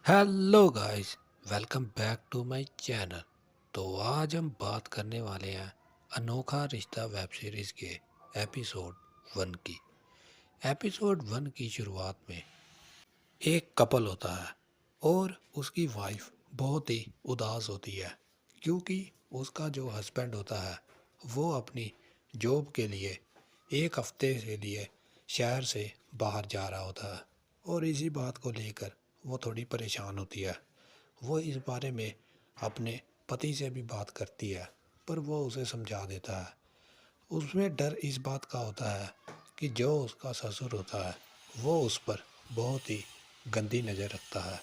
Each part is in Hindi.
Hello guys, welcome back to my channel. तो आज हम बात करने वाले हैं अनोखा रिश्ता वेब सीरीज़ के एपिसोड 1 की। एपिसोड 1 की शुरुआत में एक कपल होता है और उसकी वाइफ बहुत ही उदास होती है क्योंकि उसका जो हस्बैंड होता है वो अपनी जॉब के लिए एक हफ्ते के लिए शहर से बाहर जा रहा होता है और इसी बात को लेकर वो थोड़ी परेशान होती है। वो इस बारे में अपने पति से भी बात करती है पर वो उसे समझा देता है। उसमें डर इस बात का होता है कि जो उसका ससुर होता है वो उस पर बहुत ही गंदी नज़र रखता है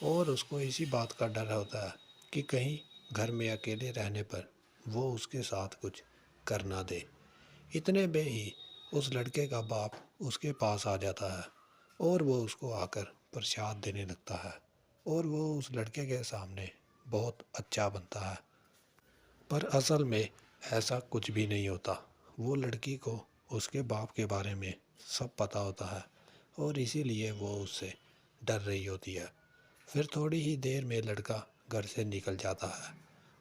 और उसको इसी बात का डर होता है कि कहीं घर में अकेले रहने पर वो उसके साथ कुछ कर ना दे। इतने में ही उस लड़के का बाप उसके पास आ जाता है और वो उसको आकर प्रसाद देने लगता है और वो उस लड़के के सामने बहुत अच्छा बनता है। पर असल में ऐसा कुछ भी नहीं होता। वो लड़की को उसके बाप के बारे में सब पता होता है और इसीलिए वो उससे डर रही होती है। फिर थोड़ी ही देर में लड़का घर से निकल जाता है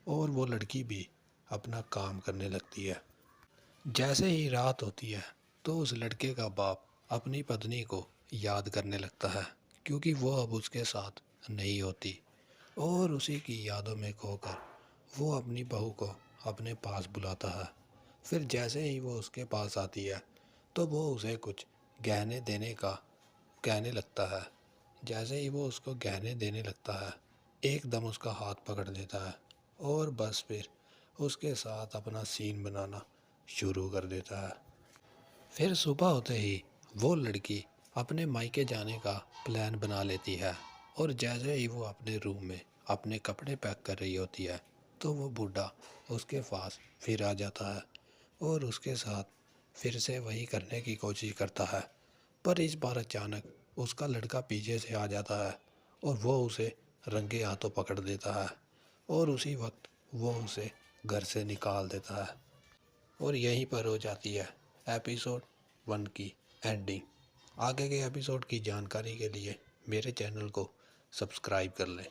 और वो लड़की भी अपना काम करने लगती है। जैसे ही रात होती है तो उस लड़के का बाप अपनी पत्नी को याद करने लगता है क्योंकि वो अब उसके साथ नहीं होती और उसी की यादों में खोकर वो अपनी बहू को अपने पास बुलाता है। फिर जैसे ही वो उसके पास आती है तो वो उसे कुछ गहने देने का कहने लगता है। जैसे ही वो उसको गहने देने लगता है एकदम उसका हाथ पकड़ लेता है और बस फिर उसके साथ अपना सीन बनाना शुरू कर देता है। फिर सुबह होते ही वो लड़की अपने मायके जाने का प्लान बना लेती है और जैसे ही वो अपने रूम में अपने कपड़े पैक कर रही होती है तो वो बूढ़ा उसके पास फिर आ जाता है और उसके साथ फिर से वही करने की कोशिश करता है। पर इस बार अचानक उसका लड़का पीछे से आ जाता है और वो उसे रंगे हाथों पकड़ लेता है और उसी वक्त वो उसे घर से निकाल देता है। और यहीं पर हो जाती है एपिसोड 1 की एंडिंग। आगे के एपिसोड की जानकारी के लिए मेरे चैनल को सब्सक्राइब कर लें।